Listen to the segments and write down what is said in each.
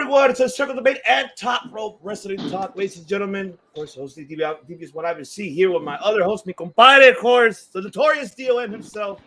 everyone. It's a Circle Debate and Top Rope Wrestling Talk, ladies and gentlemen. Of course, hosting DB's What I See here with my other host, mi compadre, of course, the notorious DOM himself.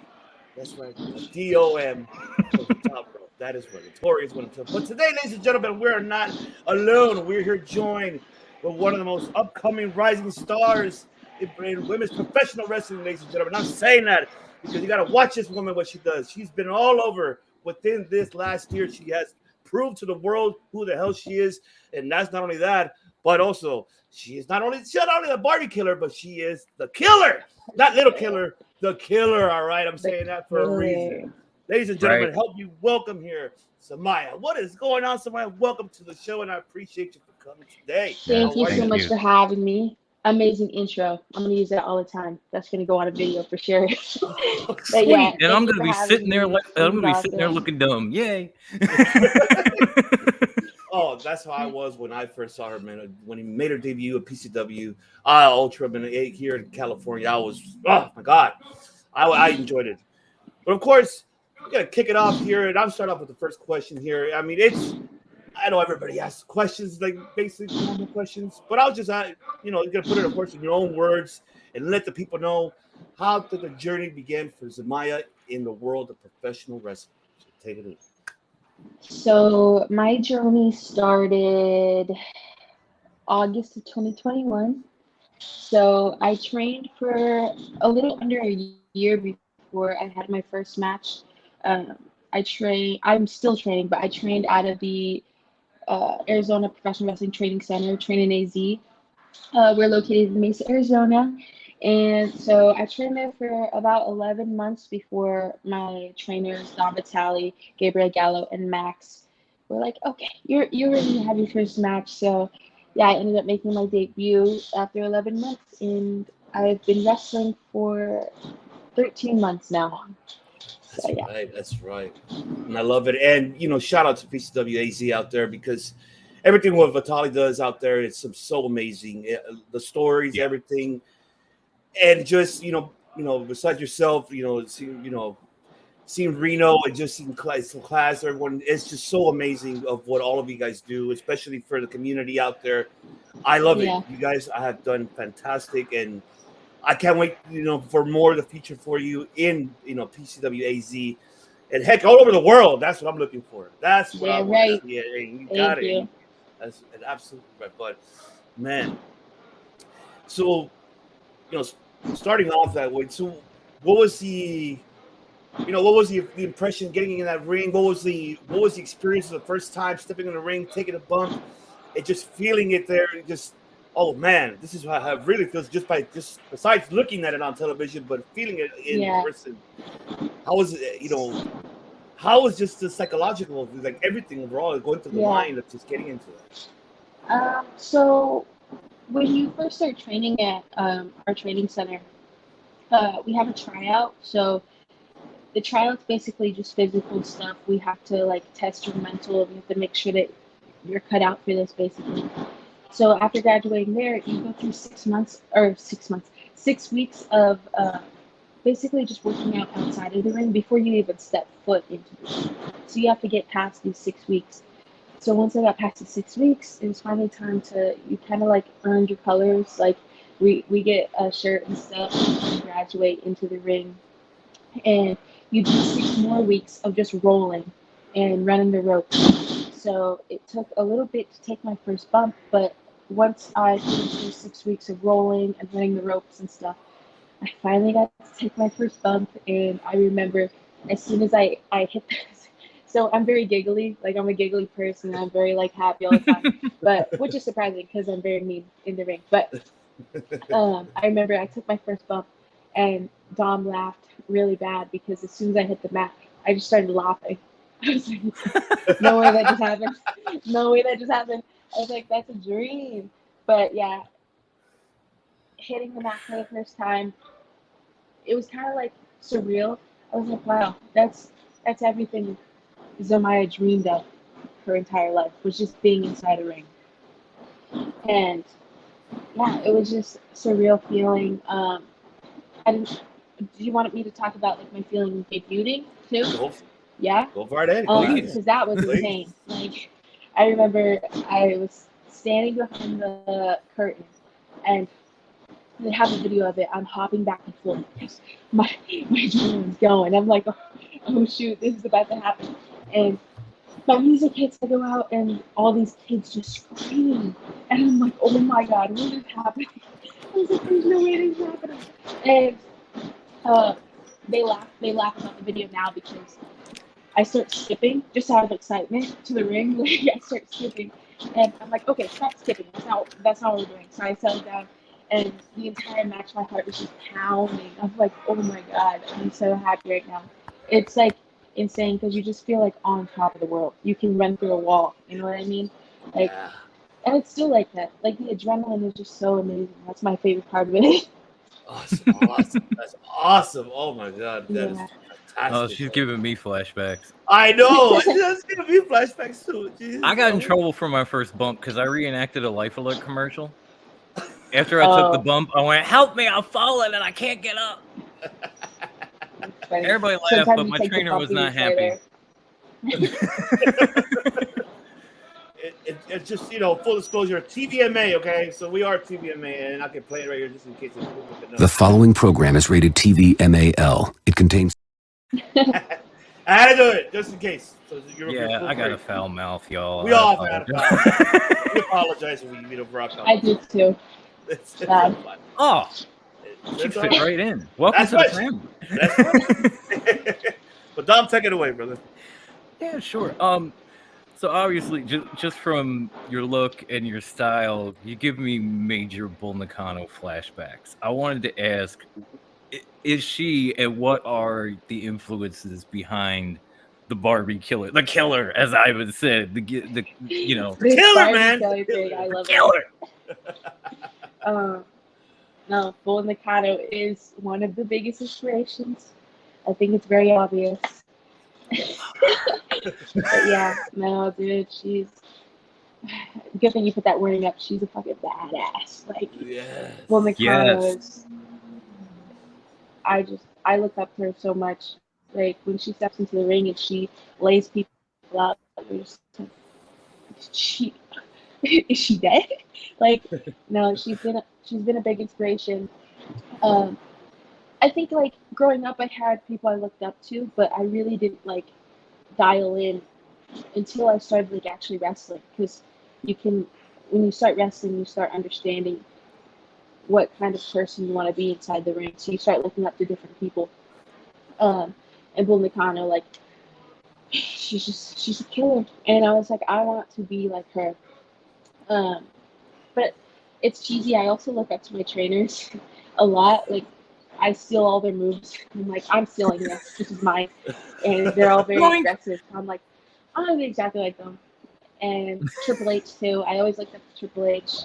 That's right, the DOM of the Top Rope. That is right, notorious one. But today, ladies and gentlemen, we are not alone. We're here joined with one of the most upcoming rising stars in women's professional wrestling, ladies and gentlemen. I'm saying that because you got to watch this woman, what she does. She's been all over within this last year. She has prove to the world who the hell she is, and that's not only that, but also she's not only the Barbie killer, but she is the killer, not little killer, the killer. All right, I'm saying that for a reason. Ladies and gentlemen, help me welcome here Zamaya. What is going on, Zamaya? Welcome to the show, and I appreciate you for coming today. Thank you so much for having me. Amazing intro. I'm gonna use that all the time. That's gonna go on a video for sure. But yeah, and I'm gonna be sitting there looking dumb. Yay! Oh, that's how I was when I first saw her, man. When he made her debut at PCW, Ultra, here in California, I was, oh my God, I enjoyed it. But of course, we're gonna kick it off here, and I'm starting off with the first question here. I mean, I know everybody asks questions, like basic normal questions, but I'll just, you're gonna put it, of course, in your own words and let the people know how did the journey begin for Zamaya in the world of professional wrestling. So take it away. So my journey started August of 2021. So I trained for a little under a year before I had my first match. I'm still training, but I trained out of the Arizona Professional Wrestling Training Center, Training AZ. We're located in Mesa, Arizona. And so I trained there for about 11 months before my trainers, Don Vitale, Gabriel Gallo, and Max were like, okay, you're ready to have your first match. So yeah, I ended up making my debut after 11 months, and I've been wrestling for 13 months now. That's right. And I love it. And, shout out to PCW AZ out there because everything what Vitali does out there, it's so amazing. The stories, everything. And just, besides yourself, seeing Reno and just seeing class, everyone, it's just so amazing of what all of you guys do, especially for the community out there. I love it. You guys have done fantastic, and I can't wait, for more of the future for you in, PCW AZ, and heck, all over the world. That's what I'm looking for. That's what I want to see. You got it. You. That's absolutely right. But man, so starting off that way. So, what was the impression getting in that ring? What was the experience of the first time stepping in the ring, taking a bump, and just feeling it there? Just, oh man, this is how it really feels just besides looking at it on television, but feeling it in person. How was it? How was just the psychological, like everything overall, going through the mind of just getting into it? So when you first start training at our training center, we have a tryout. So the tryout's basically just physical stuff. We have to test your mental. We have to make sure that you're cut out for this, basically. So after graduating there, you go through 6 weeks of basically just working out outside of the ring before you even step foot into the ring. So you have to get past these 6 weeks. So once I got past the 6 weeks, it was finally time you kind of earned your colors. We get a shirt and stuff and graduate into the ring. And you do 6 more weeks of just rolling and running the ropes. So it took a little bit to take my first bump, but once I finished those 6 weeks of rolling and running the ropes and stuff, I finally got to take my first bump. And I remember as soon as I hit this, so I'm very giggly, I'm a giggly person. I'm very happy all the time, which is surprising because I'm very mean in the ring. But I remember I took my first bump, and Dom laughed really bad because as soon as I hit the mat, I just started laughing. I was like, no way that just happened. No way that just happened. I was like, that's a dream. But yeah, hitting the mat for the first time, it was kind of surreal. I was like, wow, that's everything Zamaya dreamed of her entire life, was just being inside a ring. And yeah, it was just a surreal feeling. Do you want me to talk about my feeling debuting too? Yeah. Go for it. Because that was insane. I remember I was standing behind the curtain, and they have a video of it. I'm hopping back and forth because my adrenaline's going. I'm like, oh shoot, this is about to happen. And my music hits, I go out, and all these kids just screaming. And I'm like, oh my god, what is happening? I was like, there's no way this is happening. And they laugh about the video now because I start skipping just out of excitement to the ring. Like I start skipping, and I'm like, okay, stop skipping. That's not what we're doing. So I settled down, and the entire match, my heart was just pounding. I'm like, oh my god, I'm so happy right now. It's like insane because you just feel like on top of the world. You can run through a wall. You know what I mean? Like, and it's still like that. Like the adrenaline is just so amazing. That's my favorite part of it. Awesome. That's awesome. Oh my god, that is fantastic. Oh, she's giving me flashbacks. I know. It's giving me flashbacks too. Jeez, I got in trouble for my first bump because I reenacted a Life Alert commercial. After I took the bump, I went, "Help me! I'm falling and I can't get up." Everybody laughed, but my trainer was not happy. It's just, full disclosure, TVMA, okay? So we are TVMA, and I can play it right here just in case. The following program is rated TVMAL. It contains... I had to do it, just in case. So I got a foul mouth, y'all. We all got a foul mouth. We apologize if we rock on. I do too. It's so fun. Oh, she fit right in. Welcome to the family. That's right. But Dom, take it away, brother. Yeah, sure. So obviously, just from your look and your style, you give me major Bull Nakano flashbacks. I wanted to ask, is she, and what are the influences behind the Barbie killer? The killer, as I would say, the killer, man. I love killer. No, Bull Nakano is one of the biggest inspirations. I think it's very obvious. But yeah, no, dude, she's good thing you put that wording up. She's a fucking badass. Like, Bull Nakano is. I look up to her so much. Like when she steps into the ring and she lays people out, is she dead? Like, no, she's been a big inspiration. I think like growing up, I had people I looked up to, but I really didn't like dial in until I started like actually wrestling. Because when you start wrestling, you start understanding what kind of person you want to be inside the ring. So you start looking up to different people. And Bull Nakano, like, she's a killer, and I was like, I want to be like her. But it's cheesy. I also look up to my trainers a lot. Like, I steal all their moves. I'm like, I'm stealing this. This is mine. And they're all very aggressive. I'm like, I'm gonna be exactly like them. And Triple H too. I always looked up to Triple H.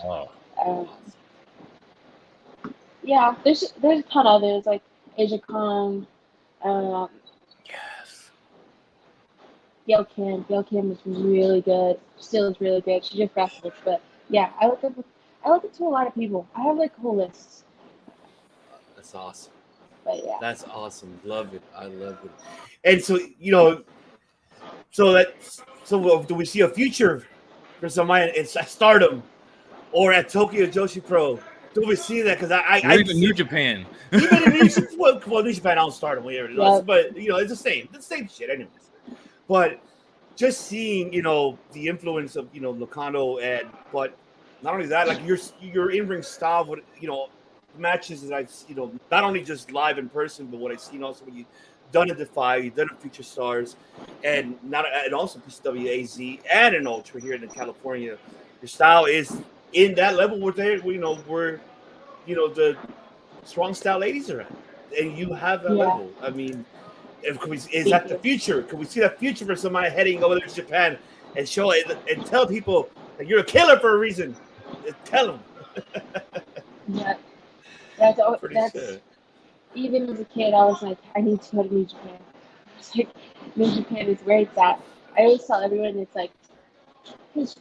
Yeah, there's a ton of others like Asia Kong. Gail Kim. Gail Kim was really good. Still is really good. She just wrestled, but yeah, I look up to a lot of people. I have like whole lists. That's awesome. But yeah. That's awesome. Love it. I love it. And so, do we see a future for Zamaya in Stardom or at Tokyo Joshi Pro? Do we see that? Because I even New Japan. Even in New Japan, well, New Japan, I'll Stardom, whatever it is. But it's the same shit, anyways. But just seeing, the influence of Nakano, but not only that, like your in-ring style, with matches that I've not only just live in person, but what I've seen also when you've done a Defy, you've done a Future Stars, and also PCW AZ and an Ultra here in California. Your style is in that level where the strong style ladies are at, and you have that level. I mean, is that the future? Can we see that future for somebody heading over there to Japan and show it and tell people that you're a killer for a reason? Tell them. Yeah. That's even as a kid, I was like, I need to go to New Japan. It's like, New Japan is where it's at. I always tell everyone, it's like, because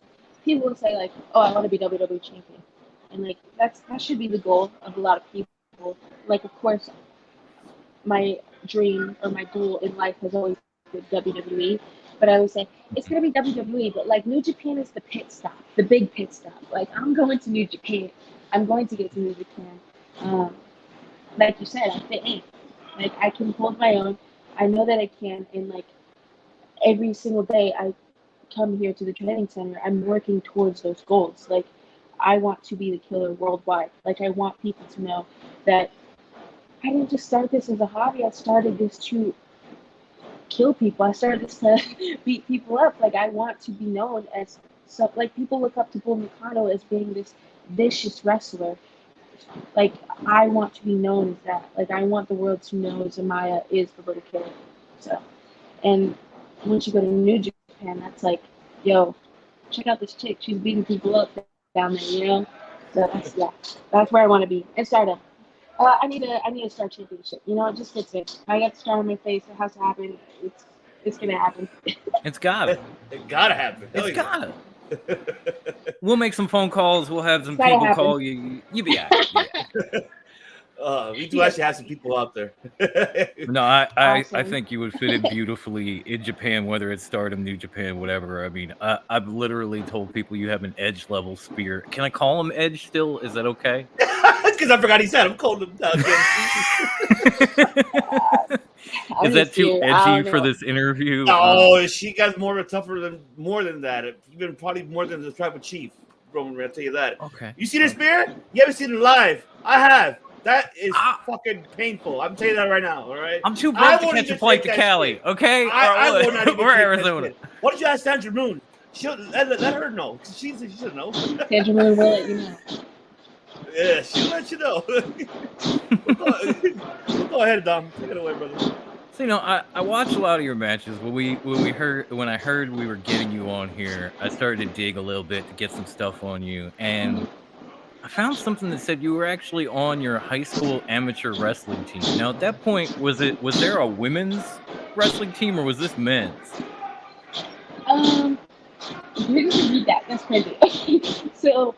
people will say like, oh, I want to be WWE champion, and like that should be the goal of a lot of people. Like, of course, my dream or my goal in life has always been WWE, but I always say it's gonna be WWE. But like New Japan is the pit stop, the big pit stop. Like I'm going to New Japan. I'm going to get to New Japan. Like you said, I fit in. Like I can hold my own. I know that I can, and like every single day I come here to the training center, I'm working towards those goals. Like I want to be the killer worldwide. Like I want people to know that I didn't just start this as a hobby. I started this to kill people. I started this to beat people up. Like I want to be known as so. Like people look up to Bull Nakano as being this vicious wrestler. Like I want to be known as that. Like I want the world to know Zamaya is the little killer. So, and once you go to New Japan, that's like, yo, check out this chick. She's beating people up down there, you know. So that's where I want to be. And Stardom. I need a Star Championship. You know, it just fits in. I got the star on my face. It has to happen. It's gonna happen. It's gotta. It gotta happen. It's gotta. We'll make some phone calls. We'll have some Gotta people happen. call you. You be all right. We do actually have some people out there. No, I Awesome. think you would fit in beautifully in Japan, whether it's Stardom, New Japan, whatever. I mean, I've literally told people you have an edge level spear. Can I call him Edge still? Is that okay? Because I forgot he said I'm calling him down again. Is that too edgy for this interview? No, she got more than that. Even probably more than the tribal chief. Roman, I'll tell you that. Okay. You see this spear? You haven't seen it live. I have. That is fucking painful. I'm telling you that right now. All right. I'm too broke to catch a flight to Cali. Okay. I will not even or take Arizona. Why don't you ask Sandra Moon? She'll let her know. She should know. Sandra Moon will let you know. Yeah, she'll let you know. Go ahead, Dom. Take it away, brother. So I watched a lot of your matches. When I heard we were getting you on here, I started to dig a little bit to get some stuff on you, and I found something that said you were actually on your high school amateur wrestling team. Now, at that point, was there a women's wrestling team or was this men's? You didn't read that. That's crazy. So,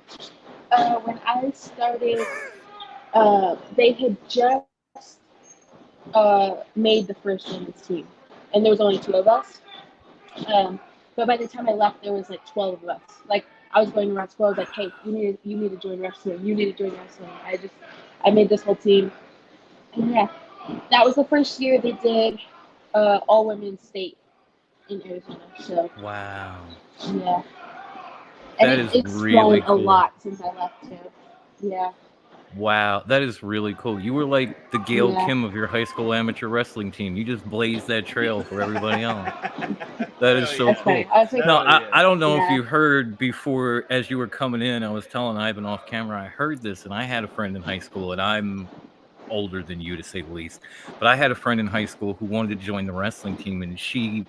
when I started, they had just made the first women's team, and there was only 2 of us. But by the time I left, there was like 12 of us. Like I was going around school. I was like, "Hey, you need to join wrestling. You need to join wrestling." I made this whole team, and yeah, that was the first year they did all women's state in Arizona. So Wow. yeah, and it's really grown cool. a lot since I left too. Yeah. Wow, that is really cool. You were like the Gail Yeah. Kim of your high school amateur wrestling team. You just blazed that trail for everybody else. That is so That's cool. funny. I was like, No, I don't know if Yeah. you heard before as you were coming in. I was telling Ivan off camera. I heard this, and I had a friend in high school, and I'm older than you to say the least. But I had a friend in high school who wanted to join the wrestling team, and she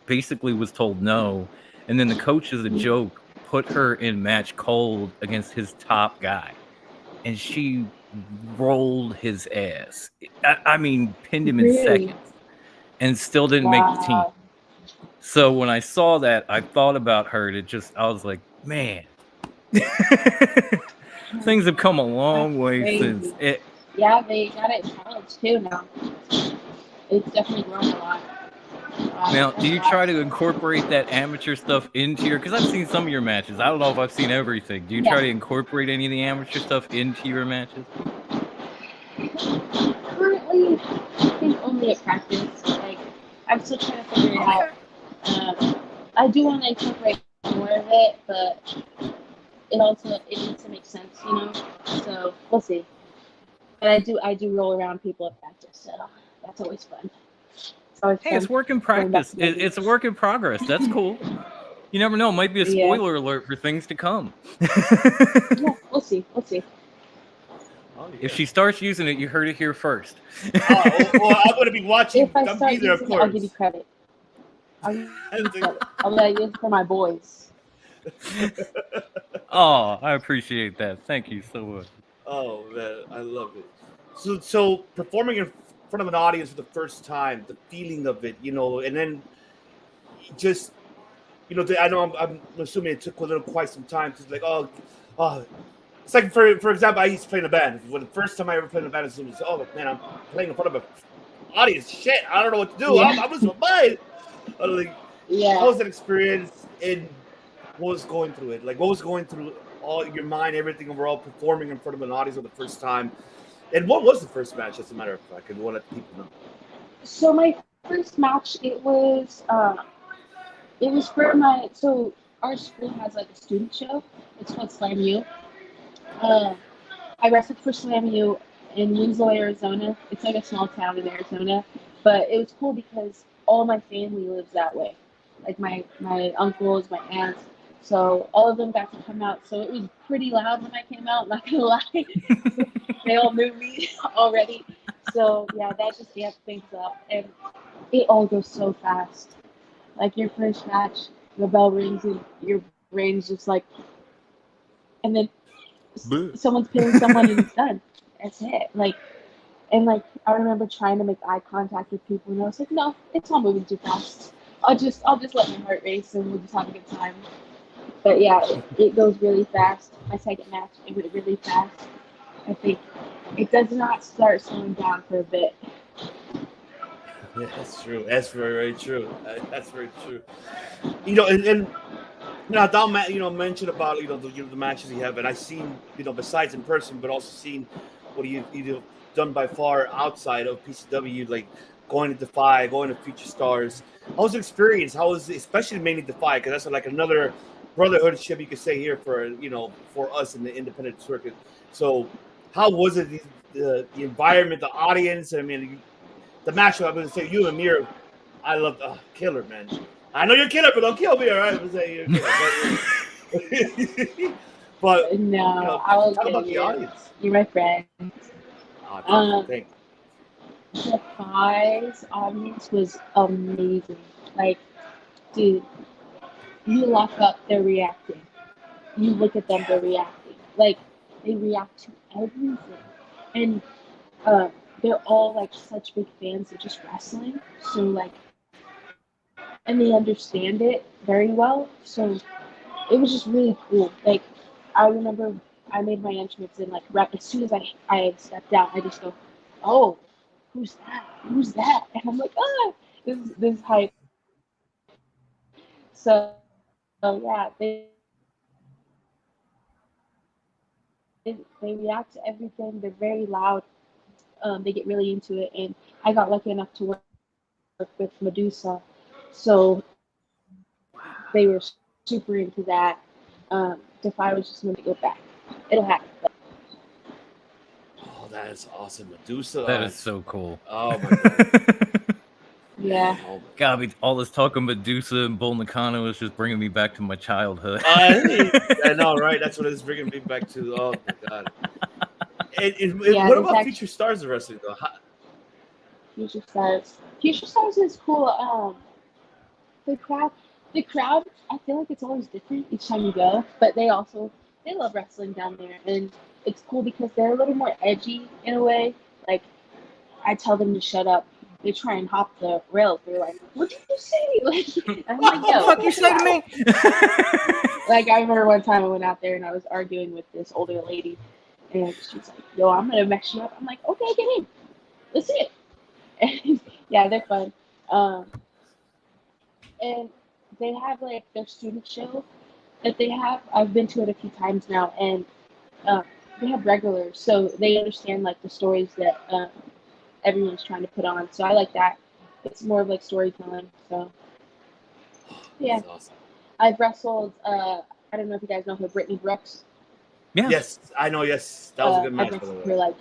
basically was told no. And then the coach, as a joke, put her in match cold against his top guy. And she rolled his ass. I mean, pinned him in Really? seconds and still didn't make the team. Wow. So when I saw that, I thought about her. I was like, man, things have come a long way Crazy. since it. Yeah, they got it in college too now. It's definitely grown a lot. Now, do you try to incorporate that amateur stuff into your? Because I've seen some of your matches. I don't know if I've seen everything. Do you try to incorporate any of the amateur stuff into your matches? Currently, I think only at practice. Like, I'm still trying to figure it out. I do want to incorporate more of it, but it needs to make sense, you know. So we'll see. But I do roll around people at practice, so that's always fun. Hey, it's work in practice. It's a work in progress. That's cool. You never know. It might be a spoiler alert for things to come. Yeah, we'll see. We'll see. Oh, yeah. If she starts using it, you heard it here first. well, I'm going to be watching. If I I'm start be there, of using it, course. I'll give you credit. I'll be like, this is for my boys. Oh, I appreciate that. Thank you so much. Oh man, I love it. So performing in front of an audience for the first time, the feeling of it, you know, and then just, you know, I know I'm assuming it took quite some time to like, oh, it's like for example, I used to play in a band. When the first time I ever played in a band, it was, oh man, I'm playing in front of an audience. Shit, I don't know what to do. Yeah. I'm losing my mind. Yeah. How was that experience and what was going through it? Like, what was going through all your mind, everything overall, performing in front of an audience for the first time? And what was the first match, as a matter of fact? I want to let people know. So my first match, it was for my, so our school has like a student show. It's called Slam U. I wrestled for Slam U in Winslow, Arizona. It's like a small town in Arizona, but it was cool because all my family lives that way. Like my uncles, my aunts. So all of them got to come out. So it was pretty loud when I came out, not gonna lie. They all knew me already. So yeah, that just amped things up. And it all goes so fast. Like your first match, the bell rings and your brain's just like, and then someone's pinning someone and it's done. That's it. Like, and like I remember trying to make eye contact with people, and I was like, no, it's all moving too fast. I'll just let my heart race, and we'll just have a good time. But yeah, it goes really fast. My second match, it went really fast. I think it does not start slowing down for a bit. Yeah, that's true. That's very, very true. That's very true. And now Dom, mentioned about the matches you have, and I've seen besides in person, but also seen what you've done by far outside of PCW, like going to Defy, going to Future Stars. How was the experience? How was especially mainly Defy, because that's like another brotherhoodship you could say here for us in the independent circuit. So how was it the environment, the audience? I mean, the matchup. I'm going to say you and Mir. I love killer, man. I know you're a killer, but don't kill me, all right? I'm gonna say you're a killer, but No, I will talk kill about the you. audience. You're my friend. Thank Defy's audience was amazing. Like, dude, you lock up, they're reacting. You look at them, they're reacting. Like, they react to everything. And they're all like such big fans of just wrestling. So like, and they understand it very well. So it was just really cool. Like, I remember I made my entrance and like as soon as I stepped out, I just go, oh, who's that? Who's that? And I'm like, this is hype. So yeah, they react to everything. They're very loud. They get really into it, and I got lucky enough to work with Medusa, so they were super into that. Defy was just going to go back. It'll happen. Oh, that is awesome, Medusa. That is so cool. Oh my god. Yeah. God, all this talk of Medusa and Bull Nakano is just bringing me back to my childhood. I know, right? That's what it's bringing me back to. Oh my god. What about Future Stars of wrestling though? Future Stars is cool. The crowd. I feel like it's always different each time you go, but they love wrestling down there, and it's cool because they're a little more edgy in a way. Like, I tell them to shut up. They try and hop the rails. They're like, "What did you say?" Like, I'm like, "What the fuck you say to me?" Like, I remember one time I went out there and I was arguing with this older lady, and she's like, "Yo, I'm gonna mess you up." I'm like, "Okay, get in. Let's see it." And yeah, they're fun. And they have like their student show that they have. I've been to it a few times now, and they have regulars, so they understand like the stories that everyone's trying to put on. So I like that. It's more of like storytelling. So yeah, that's awesome. I've wrestled. I don't know if you guys know who Brittany Brooks. Yeah. Yes, I know. Yes, that was a good match. I've wrestled her like.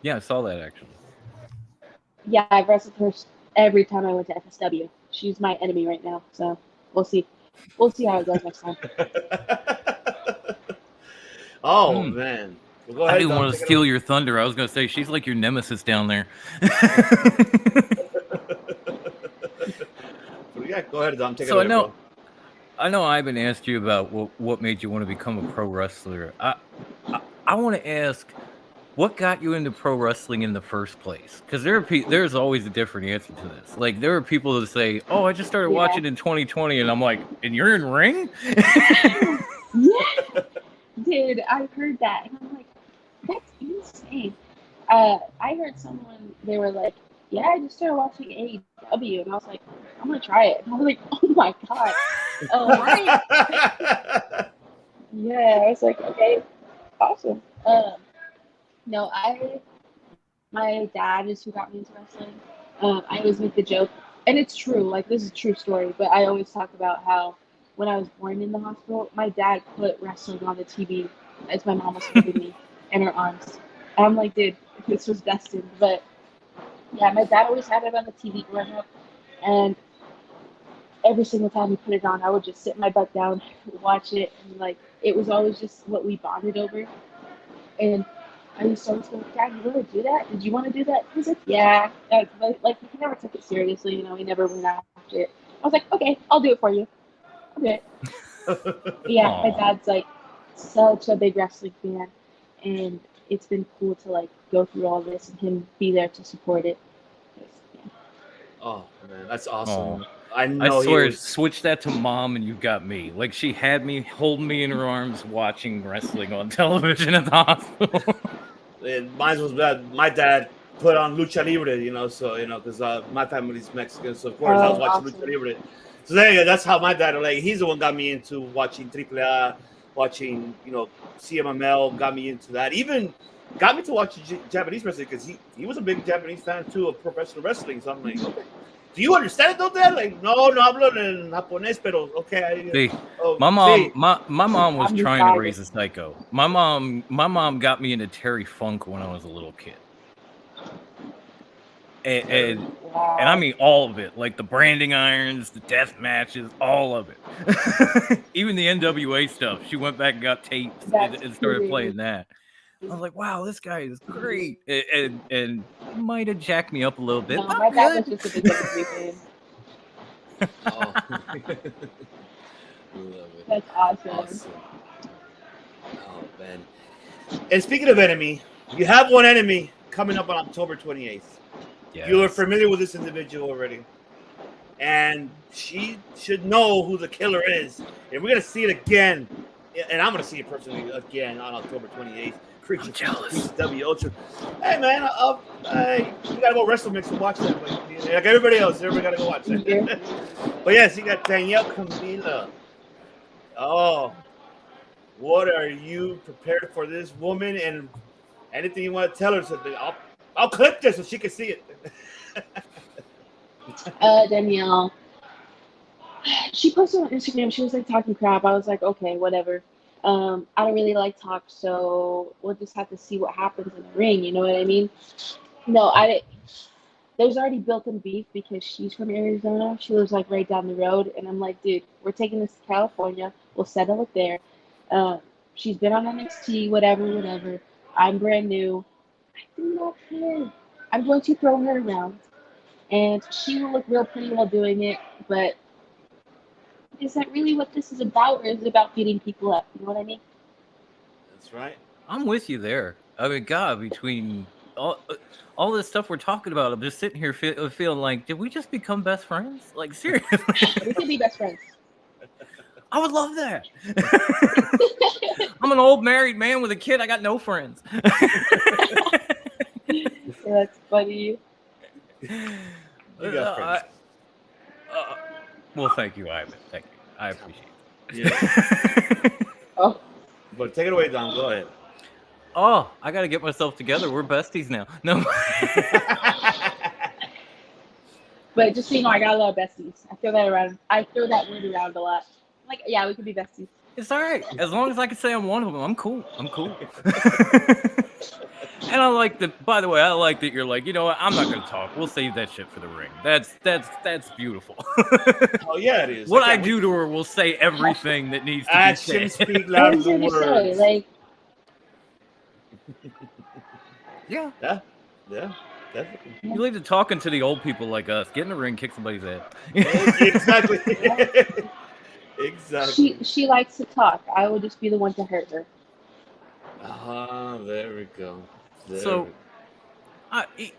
Yeah, I saw that actually. Yeah, I've wrestled her every time I went to FSW. She's my enemy right now, so we'll see. We'll see how it goes next time. Oh man. Well, go ahead, I didn't want to steal your thunder. I was going to say, she's like your nemesis down there. Yeah, go ahead, Dom. Take it So away, I know Ivan asked you about what made you want to become a pro wrestler. I want to ask, what got you into pro wrestling in the first place? Because there's always a different answer to this. Like, there are people that say, "Oh, I just started watching in 2020," and I'm like, "And you're in ring?" Yeah, dude, I heard that, and I'm like, that's insane. I heard someone, they were like, yeah, I just started watching AEW, and I was like, I'm gonna try it. And I was like, oh my god, right? Yeah, I was like, okay, awesome. No, my dad is who got me into wrestling. I always make the joke, and it's true. Like this is a true story, but I always talk about how when I was born in the hospital, my dad put wrestling on the TV as my mom was holding me in her arms. And I'm like, dude, this was destined. But yeah, my dad always had it on the TV growing up, and every single time he put it on, I would just sit my butt down, watch it, and like it was always just what we bonded over. And I used to always go, Dad, you want to do that? Did you want to do that? He's like, yeah. Like he never took it seriously, He never went after it. I was like, okay, I'll do it for you. I'll do it. Yeah, my dad's like such a big wrestling fan, and it's been cool to like go through all this and him be there to support it. Yeah. Oh man, that's awesome. Aw. I I know he swear, was. switch that to mom, and you got me. Like she had me holding me in her arms, watching wrestling on television at the hospital. Mine was bad. My dad put on lucha libre, so because my family's Mexican, so of course I was watching Awesome. lucha libre. So there, that's how my dad, like, he's the one got me into watching AAA, watching CMML, got me into that. Even got me to watch Japanese wrestling because he was a big Japanese fan too of professional wrestling. So I'm like, okay. Do you understand it though, Dad? Like, no hablo en japonés, pero okay. See, Oh, my mom, my mom was I'm trying to excited. raise a psycho. My mom got me into Terry Funk when I was a little kid, and Wow. I mean all of it, like the branding irons, the death matches, all of it. Even the NWA stuff. She went back and got tapes and started That's playing that. I was like, wow, this guy is great. And it might have jacked me up a little bit. No, But my I'm dad was good. just a big WWE fan. Oh. Love it. That's awesome. Awesome. Oh man. And speaking of enemy, you have one enemy coming up on October 28th. Yes. You are familiar with this individual already. And she should know who the killer is. And we're gonna see it again. And I'm gonna see it personally again on October 28th. I'm jealous. W Ultra. Hey man, you gotta go WrestleMix and watch that. But, like everybody else, everybody gotta go watch that. Yeah. But yes, you got Danielle Camila. Oh, what are you prepared for this woman? And anything you want to tell her, so I'll clip this so she can see it. Danielle. She posted on Instagram. She was like talking crap. I was like, okay, whatever. I don't really like talk, so we'll just have to see what happens in the ring. You know what I mean? No, there's already built-in beef because she's from Arizona. She lives like right down the road, and I'm like, dude, we're taking this to California. We'll settle it there. She's been on NXT, whatever. I'm brand new. I do not care. I'm going to throw her around, and she will look real pretty while doing it. But is that really what this is about, or is it about beating people up? You know what I mean? That's right. I'm with you there. I mean, God, between all this stuff we're talking about, I'm just sitting here feeling like, did we just become best friends? Like, seriously. We could be best friends. I would love that. I'm an old married man with a kid. I got no friends. That's funny. You got friends. Well, thank you, Ivan. Thank you. I appreciate it. Yeah. Oh, But take it away, Don. Go ahead. Oh, I got to get myself together. We're besties now. No. but just so you know, I got a lot of besties. I throw that word around a lot. Like, yeah, we could be besties. It's all right. As long as I can say I'm one of them, I'm cool. I'm cool. And I like that. By the way, I like that you're like, you know what? I'm not going to talk. We'll save that shit for the ring. That's beautiful. Oh yeah, it is. What I do to her will say everything that needs to be Actions said. speak louder What is than there to say? words. Like, Yeah. Yeah, definitely. You leave to talking to the old people like us. Get in the ring, kick somebody's ass. Exactly. Exactly. she likes to talk. I will just be the one to hurt her. There we go. So,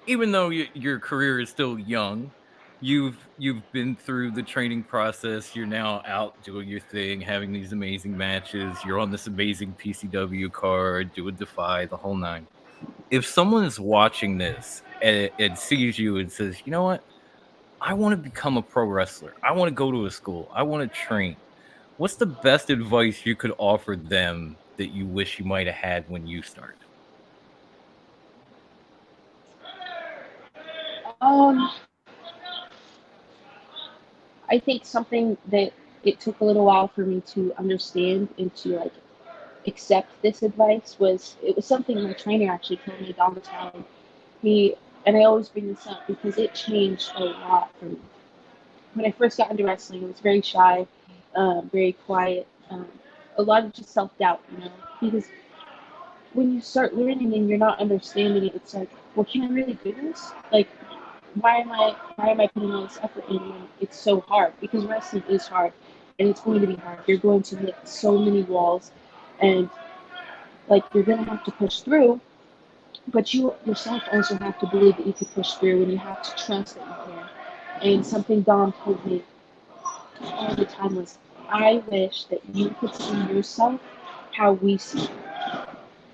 even though your career is still young, you've been through the training process. You're now out doing your thing, having these amazing matches. You're on this amazing PCW card, doing Defy, the whole nine. If someone is watching this and sees you and says, you know what? I want to become a pro wrestler. I want to go to a school. I want to train. What's the best advice you could offer them that you wish you might have had when you started? I think something that it took a little while for me to understand and to like accept this advice was it was something my trainer actually told me down the time. He and I always bring this up because it changed a lot for me. When I first got into wrestling, I was very shy, very quiet, a lot of just self doubt, because when you start learning and you're not understanding it, it's like, well, can I really do this? Like, why am I putting all this effort in when it's so hard? Because wrestling is hard, and it's going to be hard. You're going to hit so many walls, and like you're gonna have to push through. But you yourself also have to believe that you can push through, and you have to trust that you can. And something Dom told me all the time was, I wish that you could see yourself how we see you.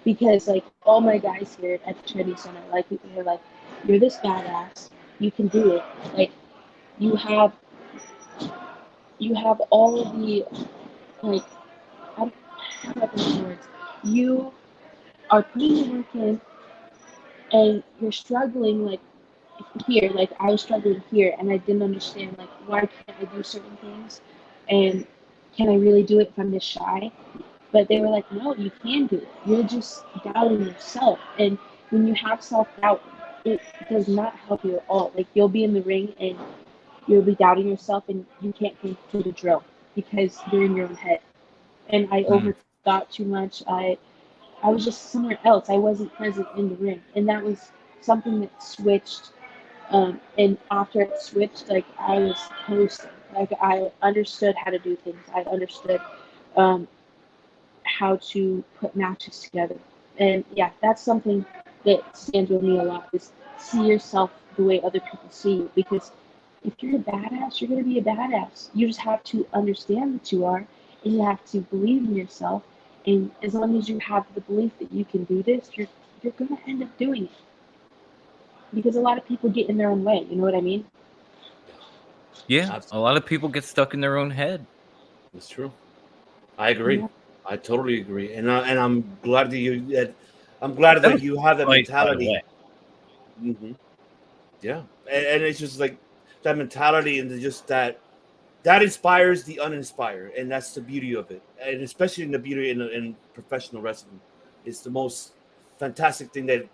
Because like all my guys here at the training center, like they're like, you're this badass, you can do it. Like you have all of the like I don't know the words. You are putting the work in and you're struggling like here, like I was struggling here and I didn't understand like why can't I do certain things and can I really do it if I'm this shy? But they were like, no, you can do it. You're just doubting yourself. And when you have self-doubt, it does not help you at all. Like, you'll be in the ring and you'll be doubting yourself and you can't think through the drill because you're in your own head. And I overthought too much. I was just somewhere else. I wasn't present in the ring. And that was something that switched. And after it switched, like, I was coasting. Like, I understood how to do things. I understood how to put matches together. And yeah, that's something that stands with me a lot is see yourself the way other people see you. Because if you're a badass, you're going to be a badass. You just have to understand that you are, and you have to believe in yourself. And as long as you have the belief that you can do this, you're going to end up doing it. Because a lot of people get in their own way. You know what I mean? Yeah, absolutely. A lot of people get stuck in their own head. That's true. I agree. Yeah. I totally agree, and I'm glad that you have that mentality. Mm-hmm. Yeah, and it's just like that mentality, and just that inspires the uninspired, and that's the beauty of it, and especially in the beauty in professional wrestling, it's the most fantastic thing that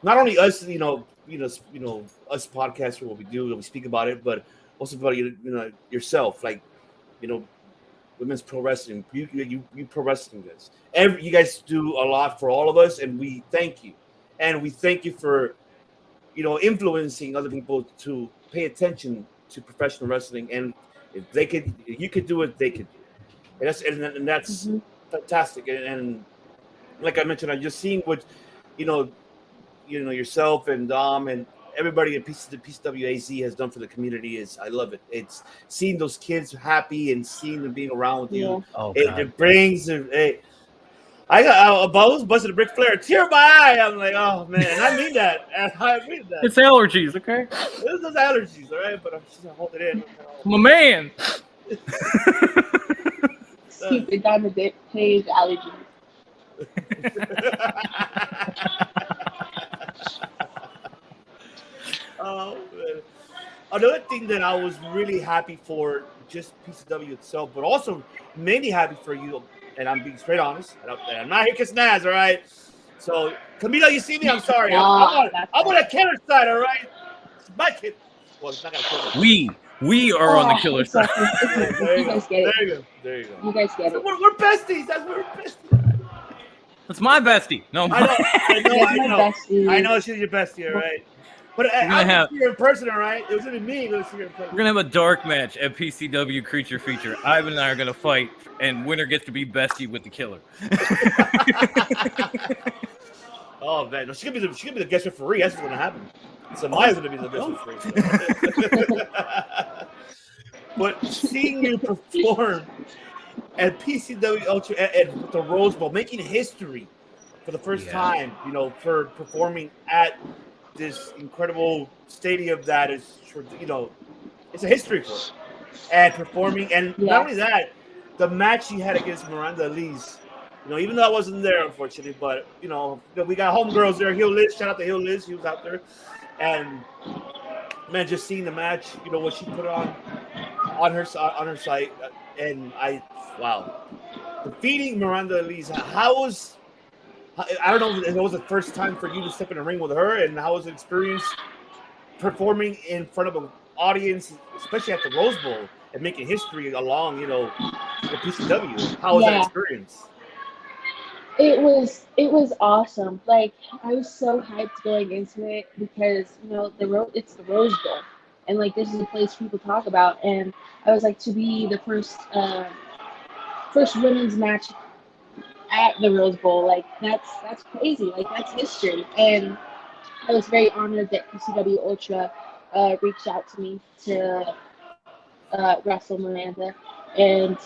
not only us, us podcasters, what we do, we speak about it, but also about yourself, like Women's Pro Wrestling, you pro wrestling guys. You guys do a lot for all of us, and we thank you. And we thank you for, influencing other people to pay attention to professional wrestling. And if you could do it, they could do it. And that's fantastic. And like I mentioned, I'm just seeing what, yourself and Dom and everybody at PCWAZ has done for the community I love it. It's seeing those kids happy and seeing them being around with you. Oh, it brings I was busting a Ric Flair, tear in my eye. I'm like, oh man, I mean that. I mean that. It's allergies, okay? It's just allergies, all right. But I'm just gonna hold it in. My man. Stupid Diamond Page allergies. Oh, man. Another thing that I was really happy for, just PCW itself, but also mainly happy for you, and I'm being straight honest, and I'm not here kissing ass, all right? So, Camilo, you see me? I'm sorry. I'm on the killer side, all right? It's my kid. Well, it's not gonna kill me. We are on the killer side. You guys get it. There you go. You guys get it. We're besties. That's what we're besties. That's my bestie. No, I know. I know she's your bestie, all right? But I'm here in person, all right? It was gonna be me. We're gonna have a dark match at PCW Creature Feature. Ivan and I are gonna fight, and winner gets to be bestie with the killer. Oh man, she's gonna be the guest referee. That's what's gonna happen. Zamaya's gonna be the guest referee. But seeing you perform at PCW Ultra at the Rose Bowl, making history for the first time, for performing at this incredible stadium that is, it's a history for it. And performing, and not only that, the match she had against Miranda Elise, even though I wasn't there, unfortunately, but we got homegirls there. Hill Liz, shout out to Hill Liz, he was out there, and man, just seeing the match, what she put on her site, and defeating Miranda Elise. I don't know if it was the first time for you to step in the ring with her, and how was the experience performing in front of an audience, especially at the Rose Bowl, and making history along, the PCW. How was that experience? It was awesome. Like, I was so hyped going into it because it's the Rose Bowl, and like this is a place people talk about, and I was like, to be the first women's match at the Rose Bowl, like that's crazy, like that's history, and I was very honored that PCW Ultra reached out to me to wrestle Miranda, and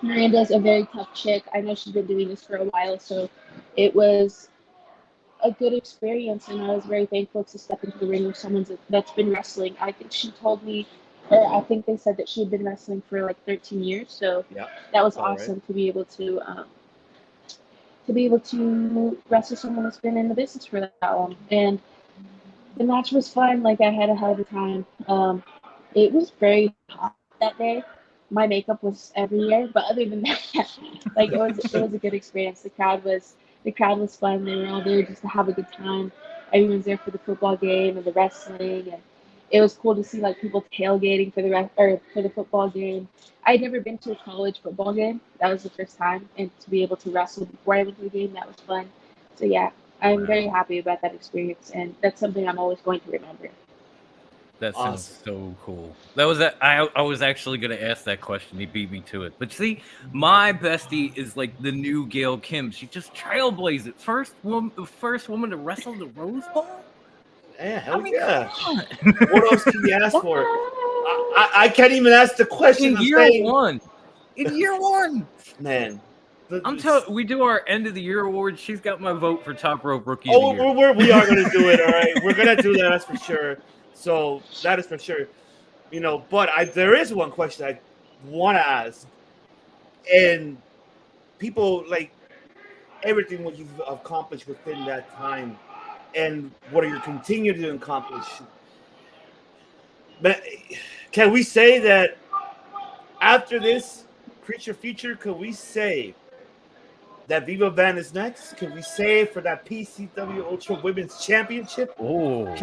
Miranda's a very tough chick. I know she's been doing this for a while, so it was a good experience, and I was very thankful to step into the ring with someone that's been wrestling. I think she told me, or I think they said that she had been wrestling for like 13 years, so that was awesome to be able to wrestle someone that's been in the business for that long. And the match was fun. Like, I had a hell of a time. It was very hot that day. My makeup was everywhere, but other than that, like it was a good experience. The crowd was fun. They were all there just to have a good time. Everyone's there for the football game and the wrestling, and it was cool to see like people tailgating for the football game. I'd never been to a college football game. That was the first time, and to be able to wrestle before I went to the game, that was fun. So yeah, I'm very happy about that experience, and that's something I'm always going to remember. That sounds so cool. That was I was actually going to ask that question. He beat me to it. But see, my bestie is like the new Gail Kim. She just trailblazed it. First woman to wrestle the Rose Bowl. Yeah, hell yeah. What else can you ask for? I can't even ask the question. In year one. Man. I'm telling we do our end of the year awards. She's got my vote for top rope rookie of the year. We are going to do it, all right? We're going to do that, that's for sure. So that is for sure. But there is one question I want to ask. And people, like, everything what you've accomplished within that time and what are you continuing to accomplish. But can we say that after this Creature Feature, could we say that Viva Van is next? Can we say for that PCW Ultra Women's Championship? Oh.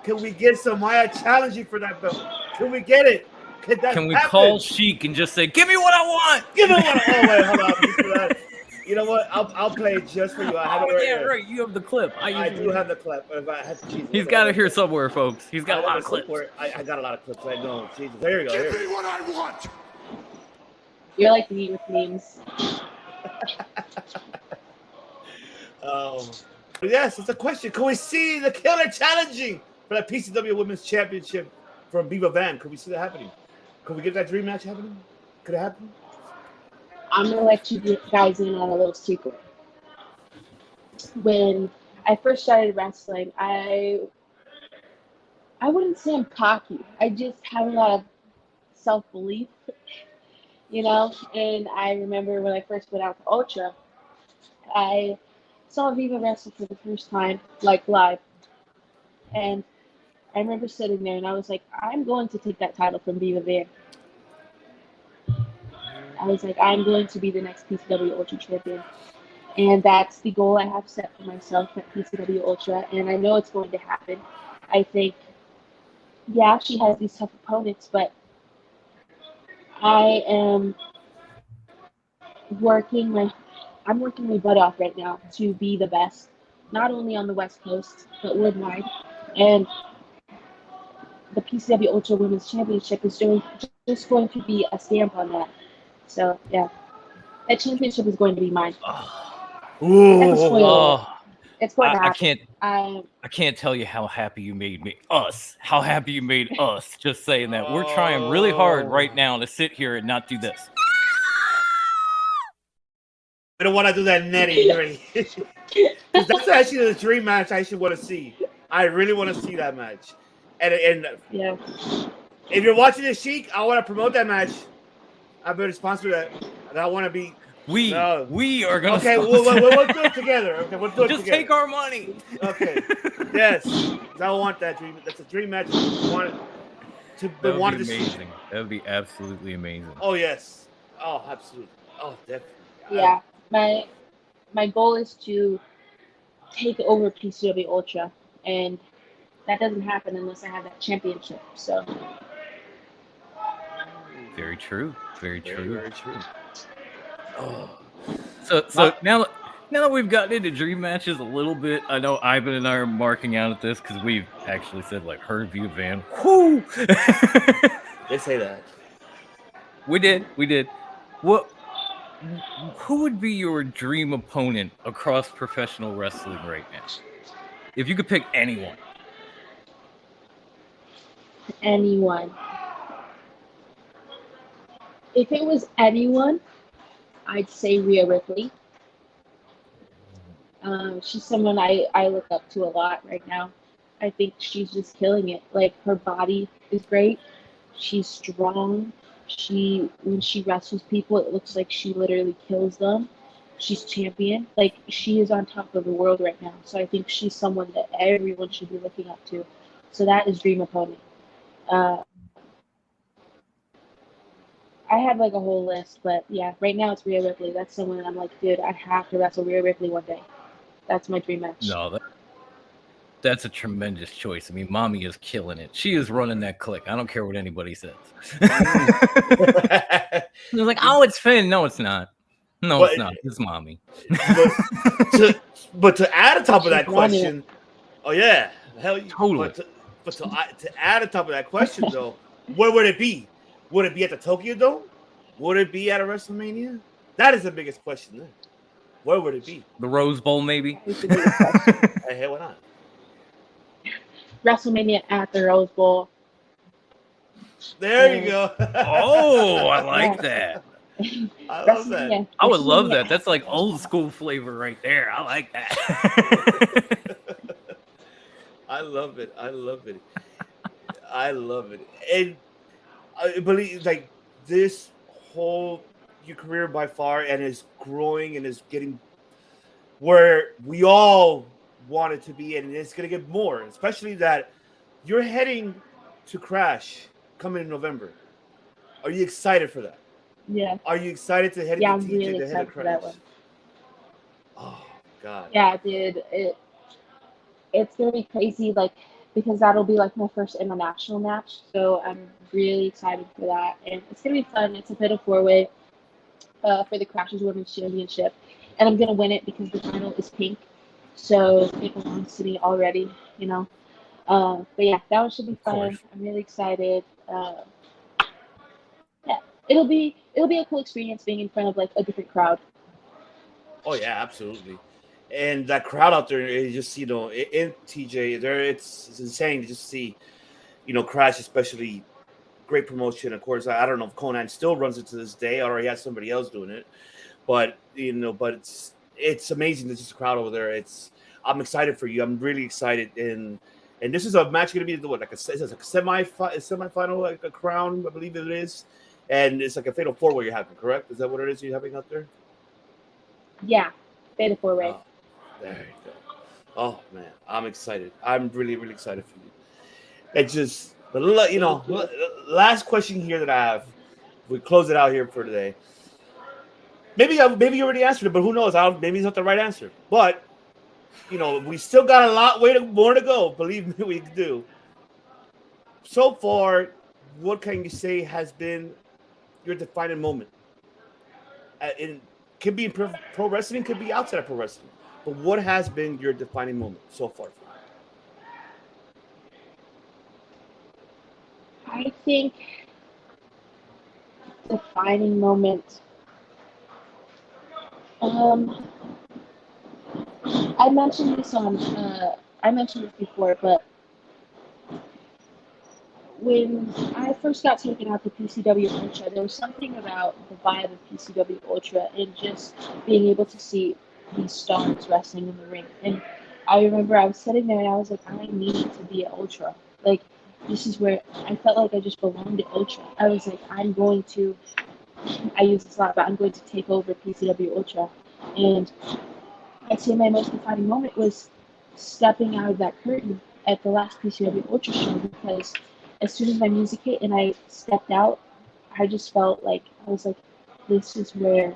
Can we get Zamaya challenging for that belt? Can we get it? Can we call Sheik and just say, "Give me what I want"? Give me what I want. Oh wait, hold on. For that. You know what? I'll play it just for you. I have it right here. Right. You have the clip. I do have the clip. If I have to choose, he's got it here somewhere, folks. He's got a lot of clips. I got a lot of clips. I know. Jesus. There you go. Give me what I want. You're like me with memes. Yes, it's a question. Can we see the killer challenging for that PCW Women's Championship from Viva Van? Could we see that happening? Could we get that dream match happening? Could it happen? I'm going to let you guys in on a little secret. When I first started wrestling, I wouldn't say I'm cocky. I just have a lot of self-belief, And I remember when I first went out to Ultra, I saw Viva wrestle for the first time, like live. And I remember sitting there and I was like, I'm going to take that title from Viva Van. I was like, I'm going to be the next PCW Ultra champion. And that's the goal I have set for myself at PCW Ultra. And I know it's going to happen. I think, she has these tough opponents, but I'm working my butt off right now to be the best, not only on the West Coast, but worldwide. And the PCW Ultra Women's Championship is just going to be a stamp on that. So, yeah. That championship is going to be mine. It's going to happen. I can't tell you how happy you made me. How happy you made us just saying that. We're trying really hard right now to sit here and not do this. I don't want to do that netting dirty. Because that's actually the dream match I should want to see. I really want to see that match. And Yeah. if you're watching this, Sheik, I want to promote that match. I've been sponsor that. And I want to be. We are gonna. Okay, we'll do it together. Okay, we'll do it Just together. take our money. Okay. Yes. I want that dream. That's a dream match. That would be amazing. That would be absolutely amazing. Oh yes. Oh, absolutely. Oh, definitely. Yeah. My goal is to take over PCW Ultra, and that doesn't happen unless I have that championship. So. Very true. Very true. Very true. Oh. So now that we've gotten into dream matches a little bit, I know Ivan and I are marking out at this because we've actually said like her view van. Whoo! They say that. We did. Who would be your dream opponent across professional wrestling right now? If you could pick anyone. Anyone. If it was anyone, I'd say Rhea Ripley. She's someone I look up to a lot right now. I think she's just killing it. Like, her body is great. She's strong. When she wrestles people, it looks like she literally kills them. She's champion. Like, she is on top of the world right now. So I think she's someone that everyone should be looking up to. So that is dream opponent. I have like a whole list, but yeah, right now it's Rhea Ripley. That's someone I'm like, dude, I have to wrestle Rhea Ripley one day. That's my dream match. No, that's a tremendous choice. I mean, Mommy is killing it. She is running that clique. I don't care what anybody says. They're like, oh, it's Finn. No, it's not. No, it's not. It's Mommy. But to add on top of that question, oh yeah, hell yeah. Totally. But to add on top of that question though, where would it be? Would it be at the Tokyo Dome? Would it be at a WrestleMania? That is the biggest question there. Where would it be? The Rose Bowl, maybe? Hey, why not? WrestleMania at the Rose Bowl. There you go. Oh, I like that. I love that. I would love that. That's like old school flavor right there. I like that. I love it. I love it. I love it. And I believe like this whole your career by far and is growing and is getting where we all want it to be, and it's going to get more, especially that you're heading to Crash coming in November. Are you excited for that? Yeah. Are you excited to head yeah, into I'm TJ really to head excited for that one. Oh God. Yeah, dude. It's gonna be crazy, like, because that'll be like my first international match. So I'm really excited for that. And it's gonna be fun. It's a fatal 4-way for the Crashers Women's Championship. And I'm gonna win it because the final is pink. So it belongs to me already, you know. But yeah, that one should be fun. I'm really excited. Yeah, it'll be a cool experience being in front of like a different crowd. Oh yeah, absolutely. And that crowd out there, you just in TJ, there it's insane to just see, Crash, especially great promotion. Of course, I don't know if Conan still runs it to this day, or he has somebody else doing it, but it's amazing. There's just a crowd over there. I'm excited for you. I'm really excited, and this is a match going to be like a semifinal, like a crown, I believe it is, and it's like a fatal 4-way you're having. Correct? Is that what it is you're having out there? Yeah, fatal 4-way. Oh, there you go. Oh man, I'm excited. I'm really, really excited for you. It's just, last question here that I have. We close it out here for today. Maybe you already answered it, but who knows? Maybe it's not the right answer. But we still got a lot more to go. Believe me, we do. So far, what can you say has been your defining moment? It could be in pro wrestling, could be outside of pro wrestling. But what has been your defining moment so far? I think defining moment. I mentioned this before, but when I first got taken out to PCW Ultra, there was something about the vibe of PCW Ultra and just being able to see these stars wrestling in the ring. And I remember I was sitting there and I was like, I need to be at Ultra. Like, this is where I felt like I just belonged at Ultra. I was like, I use this a lot, but I'm going to take over PCW Ultra. And I'd say my most defining moment was stepping out of that curtain at the last PCW Ultra show, because as soon as my music hit and I stepped out, I just felt like, I was like, this is where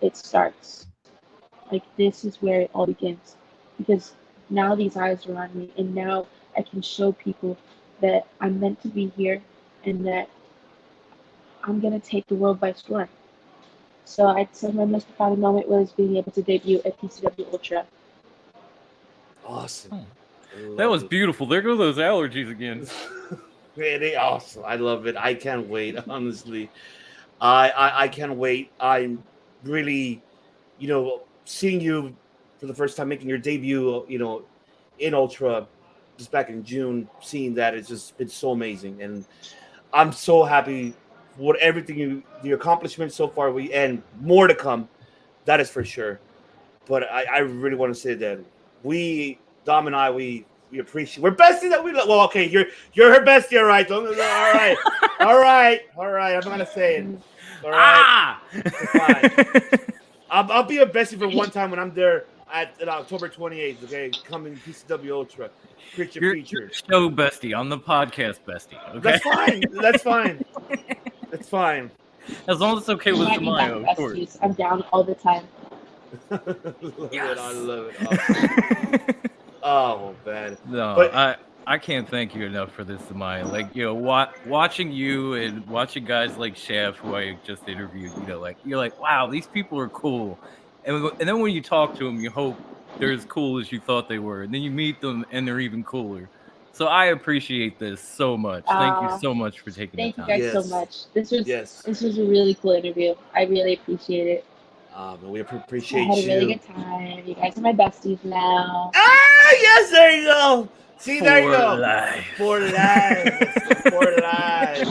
it starts. Like, this is where it all begins. Because now these eyes are on me, and now I can show people that I'm meant to be here and that I'm going to take the world by storm. So I'd say my most defining moment was being able to debut at PCW Ultra. Awesome. That was beautiful. There go those allergies again. Man, they awesome. I love it. I can't wait. Honestly, I can't wait. I'm really, seeing you for the first time, making your debut, in Ultra, just back in June. Seeing that, it's just been so amazing, and I'm so happy for everything the accomplishments so far. And more to come. That is for sure. But I really want to say that Dom and I, we appreciate. We're besties that we love. Well, okay, you're her bestie, all right? All right, all right. I'm not gonna say it. All right, fine. I'll be a bestie for one time when I'm there at October 28th. Okay, coming PCW Ultra, creature feature. You're show bestie on the podcast bestie. Okay? That's fine. That's fine. As long as it's okay with Zamaya, of course. I'm down all the time. I love it. Oh man. No, but I can't thank you enough for this, Zamaya. Like, watching you and watching guys like Chef, who I just interviewed, you're like, wow, these people are cool. And then when you talk to them, you hope they're as cool as you thought they were. And then you meet them and they're even cooler. So I appreciate this so much. Thank you so much for taking the time. Thank you guys so much. This was a really cool interview. I really appreciate it. We appreciate you. I had a really good time. You guys are my besties now. Yes, there you go. See, there you go. Life. For life. For life.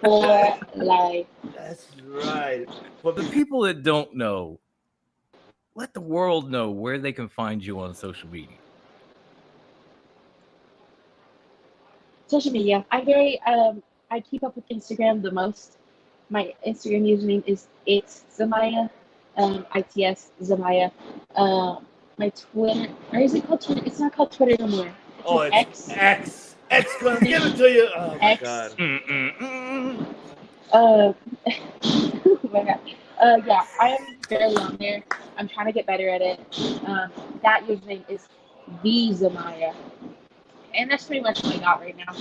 For life. That's right. But the people that don't know, let the world know where they can find you on social media. Social media. I keep up with Instagram the most. My Instagram username is It's Zamaya. ITS Zamaya. My Twitter, or is it called Twitter? It's not called Twitter anymore. It's X. X gonna give it to you. Oh my god. Oh my god. Yeah, I am barely on there. I'm trying to get better at it. That username is the Zamaya, and that's pretty much what I got right now.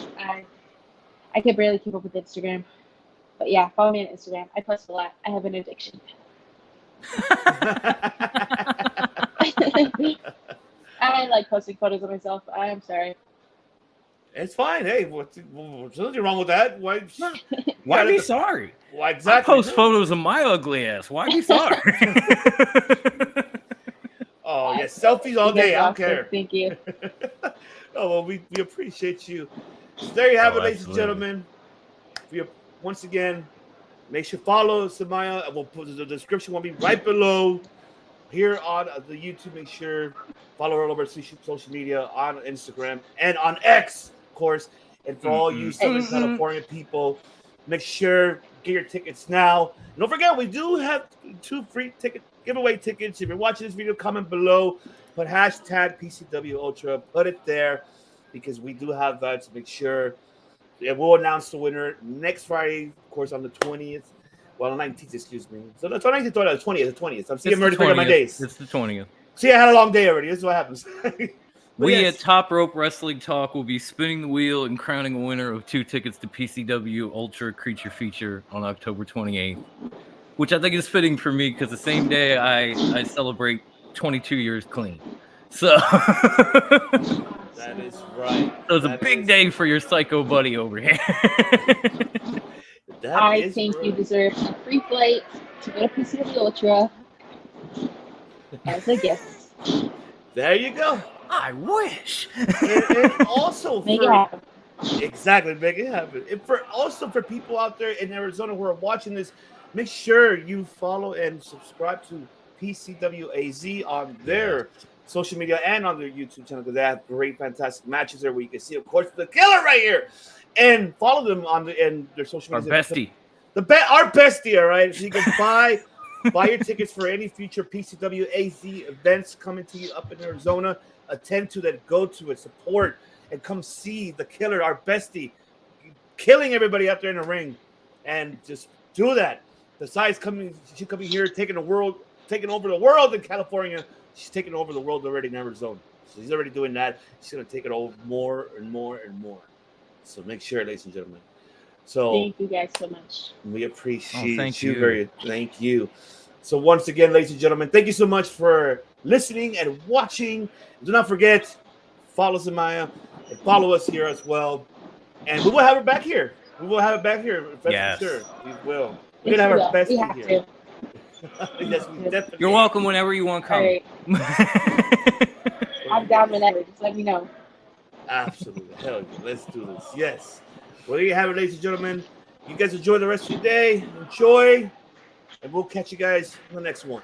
I can barely keep up with Instagram, but yeah, follow me on Instagram. I post a lot. I have an addiction. I like posting photos of myself. I'm sorry. It's fine. Hey, there's nothing wrong with that. Why be sorry? Why exactly? I post photos of my ugly ass. Why be sorry? Oh yeah, selfies all day. I don't care. Thank you. Oh well, we appreciate you. So there you have it, ladies and absolutely. gentlemen. Once again, make sure follow Zamaya. We'll put the description will be right below here on the YouTube. Make sure follow her all over social media on Instagram and on X, of course. And for all you Southern California people, make sure get your tickets now. And don't forget, we do have 2 free giveaway tickets. If you're watching this video, comment below. Put hashtag PCW Ultra. Put it there because we do have that to make sure. And we'll announce the winner next Friday, of course, on the 20th. Well, the 19th, excuse me. So the 19th, the 20th. I'm seeing already figuring my days. It's the 20th. See, I had a long day already. This is what happens. At Top Rope Wrestling Talk will be spinning the wheel and crowning a winner of 2 tickets to PCW Ultra Creature Feature on October 28th, which I think is fitting for me because the same day I celebrate 22 years clean. So that is right. So it's a big day for your psycho buddy over here. I think you deserve a free flight to go to PCW Ultra as a gift. There you go. I wish. And also make it happen. Exactly, make it happen. And for people out there in Arizona who are watching this, make sure you follow and subscribe to PCWAZ on their social media and on their YouTube channel because they have great, fantastic matches there where you can see, of course, the killer right here, and follow them on their social Our media. bestie. Our bestie, all right. So you can buy your tickets for any future PCWAZ events coming to you up in Arizona. Attend to that, go to it, support, and come see the killer, our bestie, killing everybody out there in the ring, and just do that. Besides she's coming here, taking over the world in California. She's taking over the world already in Arizona. So she's already doing that. She's gonna take it over more and more and more. So make sure, ladies and gentlemen. So Thank you guys so much. we appreciate thank you you. very. Thank you. So once again, ladies and gentlemen, thank you so much for listening and watching. Do not forget, follow Zamaya and follow us here as well. And we will have her back here. That's Yes. for sure. We will. We're Yes, gonna have we our will. We bestie have here. to. Yes, we definitely. You're welcome whenever you want to All come. right. I'm down whenever. Just let me know. Absolutely. Hell yeah. Let's do this. Yes. Well, there you have it, ladies and gentlemen. You guys enjoy the rest of your day. Enjoy. And we'll catch you guys in the next one.